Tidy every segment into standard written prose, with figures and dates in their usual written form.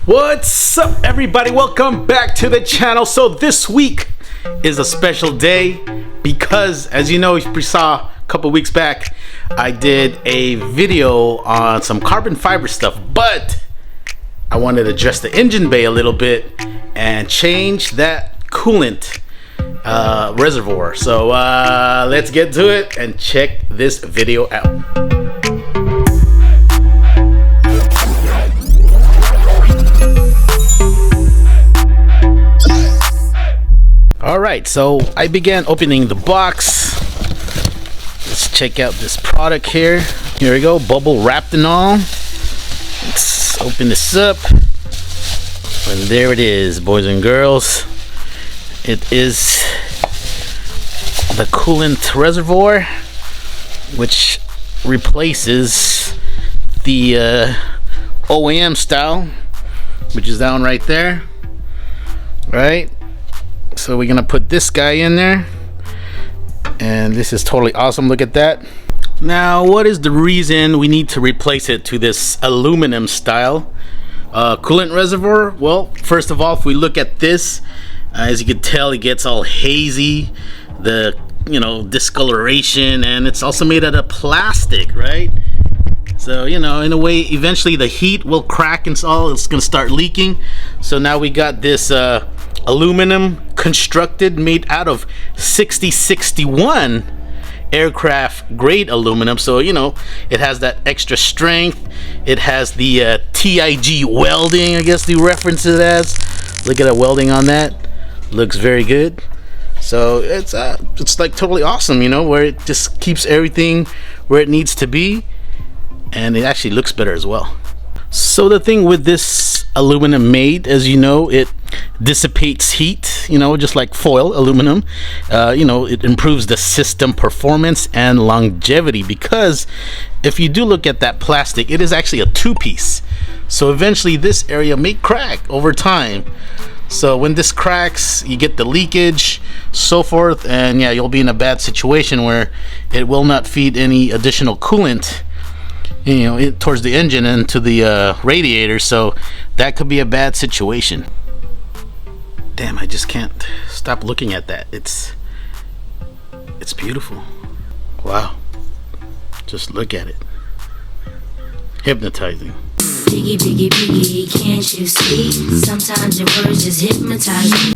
What's up, everybody? Welcome back to the channel. So this week is a special day because, as you know, you saw a couple weeks back, I did a video on some carbon fiber stuff, but I wanted to adjust the engine bay a little bit and change that coolant reservoir. So let's get to it and check this video out. Alright, so I began opening the box. Let's check out this product here. Here we go, bubble wrapped and all. Let's open this up. And there it is, boys and girls. It is the coolant reservoir, which replaces the OEM style, which is down right there. Right? So we're gonna put this guy in there, and this is totally awesome. Look at that. Now, what is the reason we need to replace it to this aluminum style coolant reservoir? Well, first of all, if we look at this, as you can tell, it gets all hazy, the discoloration, and it's also made out of plastic, right? So in a way, eventually the heat will crack and all, it's gonna start leaking. So now we got this aluminum constructed, made out of 6061 aircraft grade aluminum. So it has that extra strength. It has the TIG welding, I guess the reference it as. Look at that welding on that. Looks very good. So it's like totally awesome, where it just keeps everything where it needs to be, and it actually looks better as well. So the thing with this aluminum made, as you know, it dissipates heat, just like foil aluminum. It improves the system performance and longevity, because if you do look at that plastic, it is actually a two-piece. So eventually this area may crack over time. So when this cracks, you get the leakage, so forth, and yeah, you'll be in a bad situation where it will not feed any additional coolant towards the engine and to the radiator. So that could be a bad situation. Damn, I just can't stop looking at that. It's beautiful. Wow, just look at it. Hypnotizing. Piggy, piggy, piggy, can't you see? Sometimes your words just hypnotize me.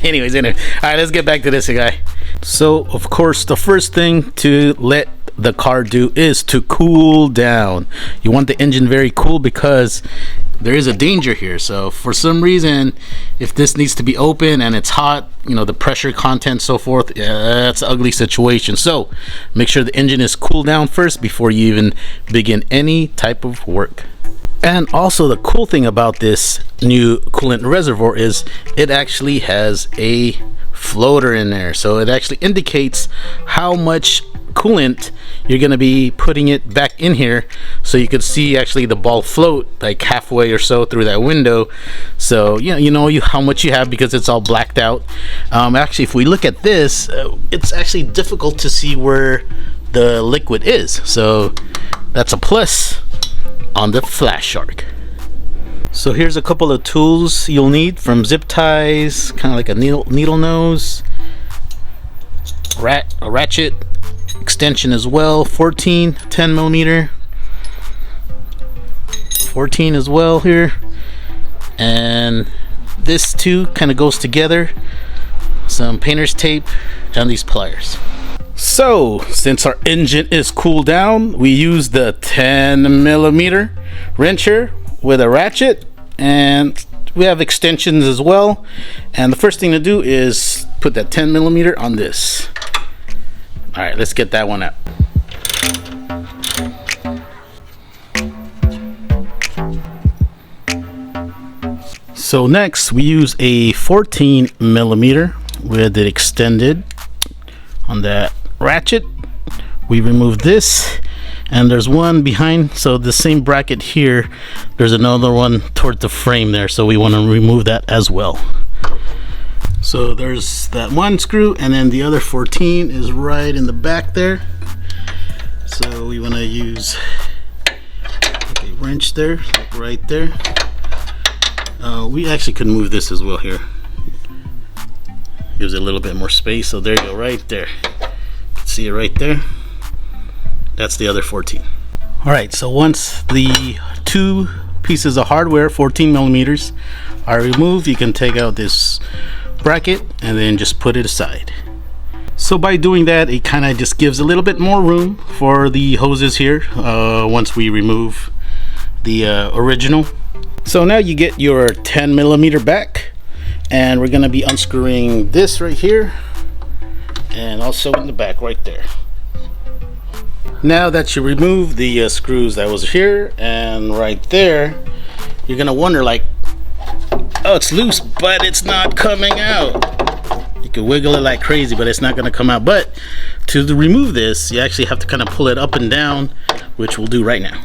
Anyways, all right, let's get back to this guy. So of course, the first thing to let the car do is to cool down. You want the engine very cool, because there is a danger here. So for some reason, if this needs to be open and it's hot, the pressure content, so forth, that's an ugly situation. So make sure the engine is cooled down first before you even begin any type of work. And also, the cool thing about this new coolant reservoir is it actually has a floater in there. So it actually indicates how much coolant you're going to be putting it back in here, so you could see actually the ball float like halfway or so through that window. So you know how much you have, because it's all blacked out. Actually, if we look at this, it's actually difficult to see where the liquid is, so that's a plus on the Flashark. So here's a couple of tools you'll need, from zip ties, kind of like a needle nose, a ratchet, extension as well, 10 millimeter, 14 as well here, and this too kind of goes together, some painter's tape, and these pliers. So since our engine is cooled down, we use the 10 millimeter wrencher with a ratchet, and we have extensions as well. And the first thing to do is put that 10 millimeter on this. All right, let's get that one out. So next we use a 14 millimeter with it extended on that ratchet. We remove this, and there's one behind, so the same bracket here, there's another one toward the frame there, so we want to remove that as well. So there's that one screw, and then the other 14 is right in the back there. So we want to use a wrench there, like right there. We actually could move this as well here. Gives it a little bit more space. So there you go, right there. You can see it right there. That's the other 14. All right, so once the two pieces of hardware, 14 millimeters, are removed, you can take out this bracket and then just put it aside. So by doing that, it kind of just gives a little bit more room for the hoses here once we remove the original. So now you get your 10 millimeter back, and we're going to be unscrewing this right here and also in the back right there. Now that you remove the screws that was here and right there, you're going to wonder like, oh, it's loose, but it's not coming out. You can wiggle it like crazy, but it's not going to come out. But to remove this, you actually have to kind of pull it up and down, which we'll do right now.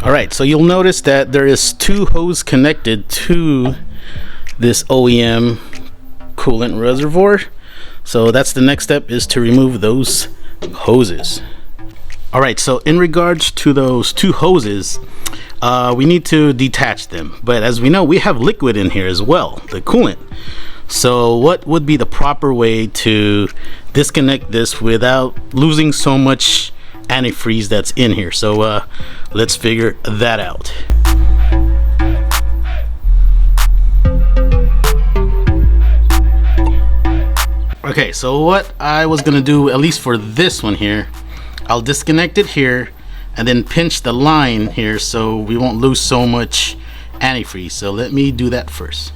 Alright, so you'll notice that there is two hoses connected to this OEM coolant reservoir. So that's the next step, is to remove those hoses. Alright, so in regards to those two hoses, we need to detach them. But as we know, we have liquid in here as well, the coolant. So what would be the proper way to disconnect this without losing so much antifreeze that's in here? So let's figure that out. Okay, so what I was gonna do, at least for this one here, I'll disconnect it here and then pinch the line here so we won't lose so much antifreeze. So let me do that first.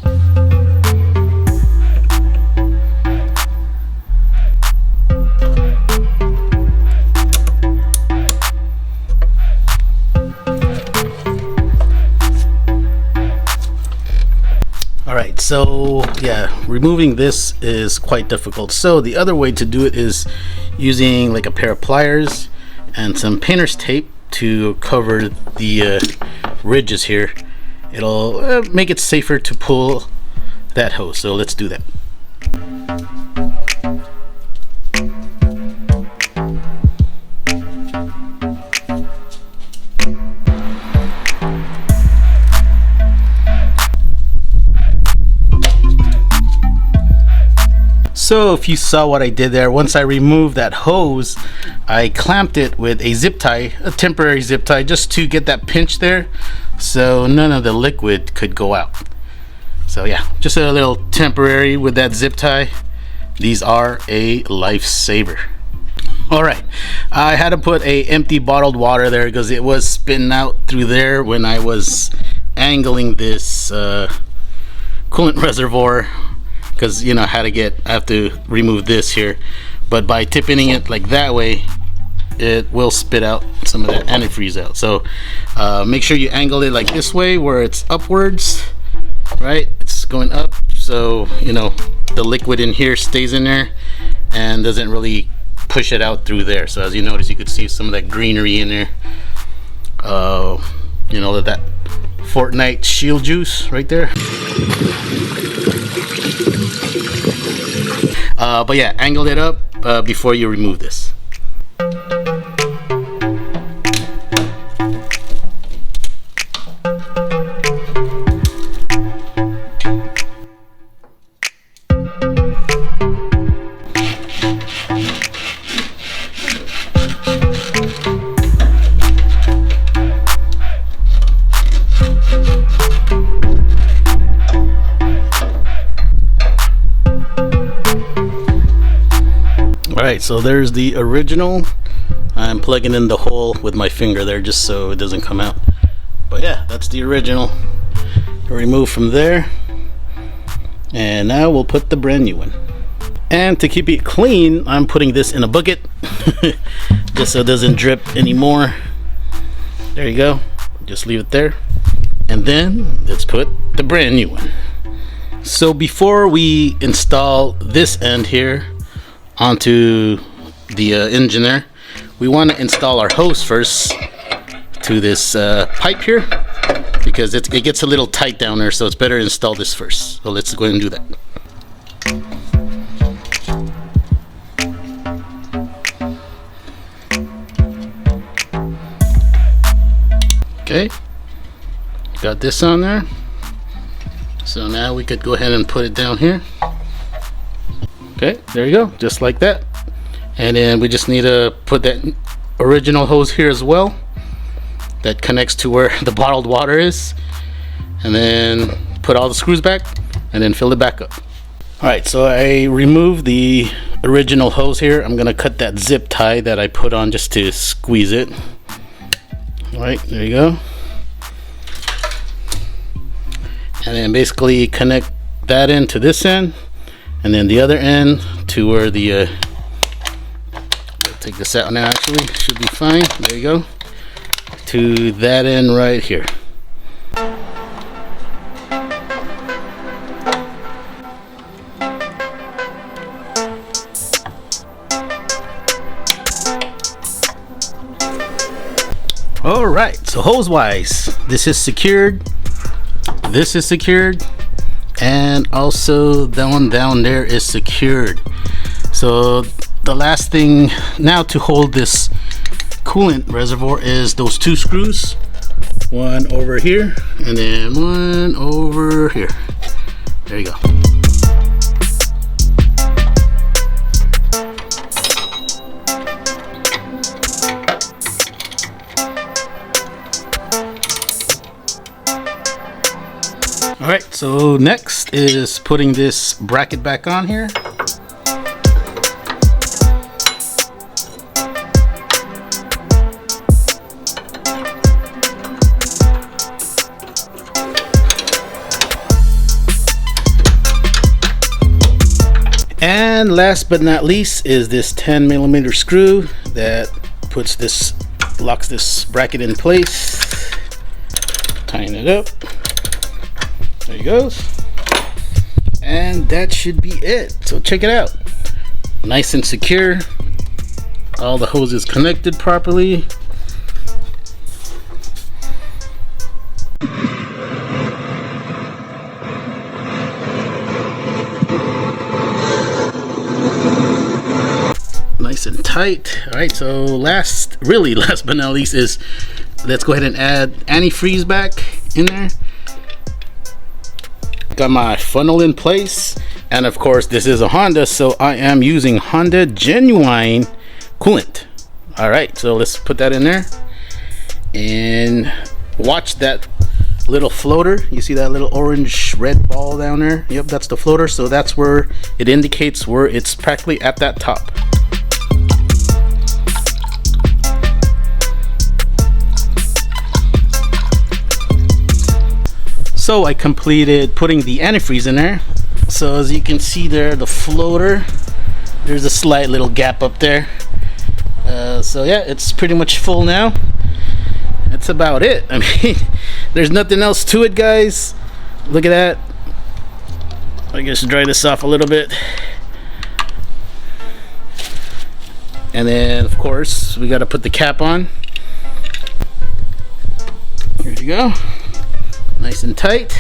Alright, so yeah, removing this is quite difficult. So the other way to do it is using like a pair of pliers and some painter's tape to cover the ridges here. It'll make it safer to pull that hose. So let's do that. So if you saw what I did there, once I removed that hose, I clamped it with a zip tie, a temporary zip tie, just to get that pinch there so none of the liquid could go out. So yeah, just a little temporary with that zip tie. These are a lifesaver. Alright, I had to put a empty bottled water there because it was spitting out through there when I was angling this coolant reservoir, because you know I have to remove this here, but by tipping it like that way, it will spit out some of that antifreeze out. So make sure you angle it like this way where it's upwards, right? It's going up, so you know the liquid in here stays in there and doesn't really push it out through there. So as you notice, you could see some of that greenery in there. You know, that Fortnite shield juice right there. But yeah, angle it up before you remove this. Alright, so there's the original. I'm plugging in the hole with my finger there just so it doesn't come out. But yeah, that's the original. Remove from there. And now we'll put the brand new one. And to keep it clean, I'm putting this in a bucket just so it doesn't drip anymore. There you go. Just leave it there. And then let's put the brand new one. So before we install this end here onto the engine there, we want to install our hose first to this pipe here, because it gets a little tight down there, so it's better to install this first. So let's go ahead and do that. Okay, got this on there. So now we could go ahead and put it down here. Okay, there you go, just like that. And then we just need to put that original hose here as well, that connects to where the bottled water is, and then put all the screws back and then fill it back up. All right, so I removed the original hose here. I'm gonna cut that zip tie that I put on just to squeeze it. All right, there you go. And then basically connect that end to this end, and then the other end to where the take this out now, actually should be fine. There you go, to that end right here. All right, so hose wise, this is secured, this is secured, and also that one down there is secured. So the last thing now to hold this coolant reservoir is those two screws, one over here and then one over here. There you go. All right, so next is putting this bracket back on here. And last but not least is this 10mm screw that locks this bracket in place. Tighten it up. There he goes. And that should be it. So check it out. Nice and secure. All the hoses connected properly. Nice and tight. All right, so last but not least is, let's go ahead and add antifreeze back in there. Got my funnel in place, and of course this is a Honda, so I am using Honda genuine coolant. All right, so let's put that in there and watch that little floater. You see that little orange red ball down there? Yep, that's the floater. So that's where it indicates where it's practically at that top. So I completed putting the antifreeze in there. So as you can see there, the floater, there's a slight little gap up there. So yeah, it's pretty much full now. That's about it. I mean, there's nothing else to it, guys. Look at that. I guess dry this off a little bit. And then of course we got to put the cap on. Here you go. Nice and tight,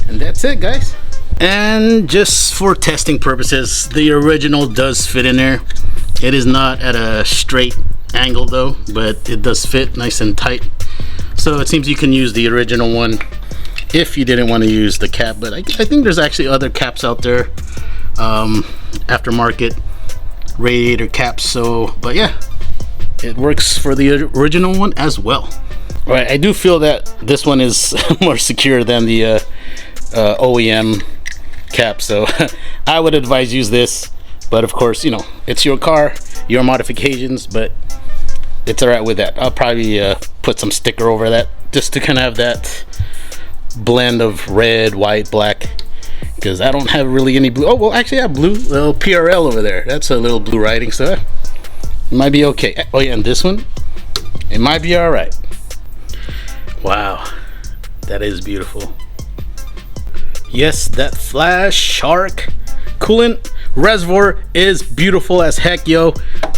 and that's it, guys. And just for testing purposes, the original does fit in there. It is not at a straight angle though, but it does fit nice and tight. So it seems you can use the original one if you didn't want to use the cap, but I think there's actually other caps out there, aftermarket radiator caps. So but yeah, it works for the original one as well. Right, I do feel that this one is more secure than the OEM cap, so I would advise use this. But of course, you know, it's your car, your modifications, but it's alright with that. I'll probably put some sticker over that just to kind of have that blend of red, white, black, because I don't have really any blue. Oh well, actually I have blue, little PRL over there. That's a little blue writing, so it might be okay. Oh yeah, and this one, it might be alright. Wow, that is beautiful. Yes, that Flashark coolant reservoir is beautiful as heck, yo.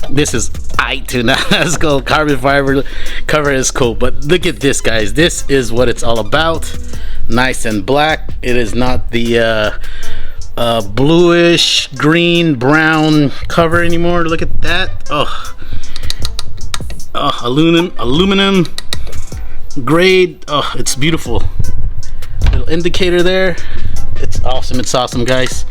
This is aight too. Now that's cool. Carbon fiber cover is cool, but look at this, guys. This is what it's all about. Nice and black. It is not the bluish green brown cover anymore. Look at that. Oh, aluminum. grade. Oh, it's beautiful. Little indicator there. It's awesome, guys.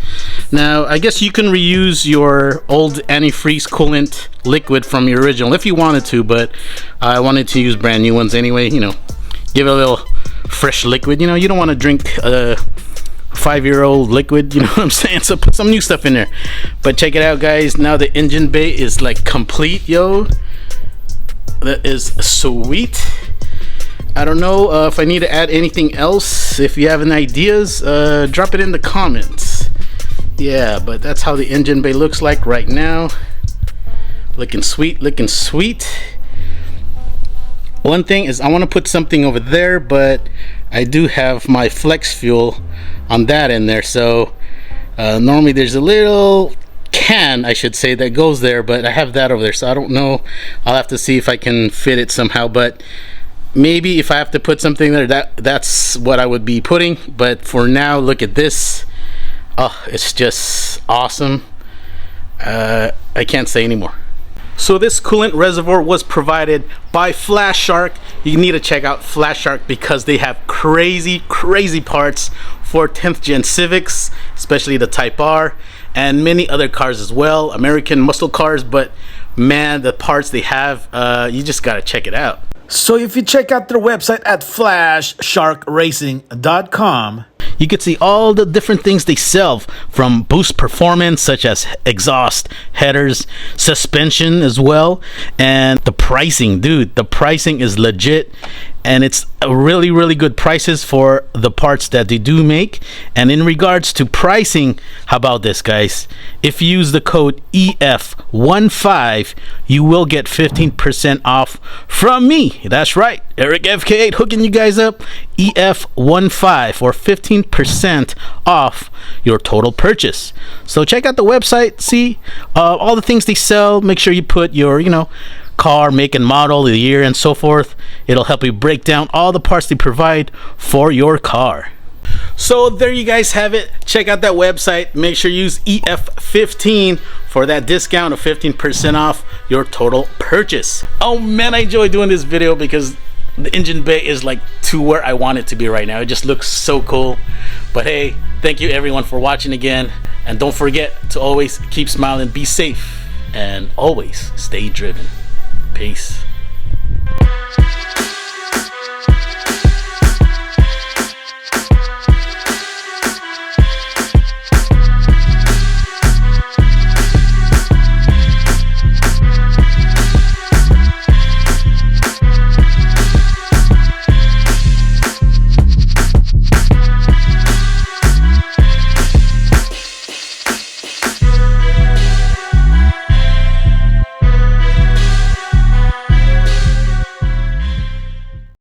Now I guess you can reuse your old antifreeze coolant liquid from your original if you wanted to, but I wanted to use brand new ones anyway. You know, give it a little fresh liquid. You know, you don't want to drink a 5-year-old liquid, you know what I'm saying? So put some new stuff in there. But check it out, guys. Now the engine bay is like complete, yo. That is sweet. I don't know if I need to add anything else. If you have any ideas, drop it in the comments. Yeah, but that's how the engine bay looks like right now. Looking sweet, looking sweet. One thing is I want to put something over there, but I do have my flex fuel on that in there. So normally there's a little can, I should say, that goes there, but I have that over there, so I don't know. I'll have to see if I can fit it somehow, but maybe if I have to put something there, that's what I would be putting. But for now, look at this. Oh, it's just awesome. I can't say anymore. So this coolant reservoir was provided by Flashark. You need to check out Flashark because they have crazy parts for 10th gen Civics, especially the Type R, and many other cars as well, American muscle cars. But man, the parts they have, you just gotta check it out. So if you check out their website at flasharkracing.com, you can see all the different things they sell, from boost performance such as exhaust, headers, suspension as well, and the pricing. Dude, the pricing is legit, and it's really good prices for the parts that they do make. And in regards to pricing, how about this, guys? If you use the code EF15, you will get 15% off from me. That's right, Eric FK8 hooking you guys up. EF15 or 15% off your total purchase. So check out the website, see all the things they sell. Make sure you put your, you know, car, make and model, the year, and so forth. It'll help you break down all the parts they provide for your car. So there you guys have it. Check out that website. Make sure you use EF15 for that discount of 15% off your total purchase. Oh man, I enjoy doing this video because the engine bay is like to where I want it to be right now. It just looks so cool. But hey, thank you everyone for watching again, and don't forget to always keep smiling, be safe, and always stay driven. Peace.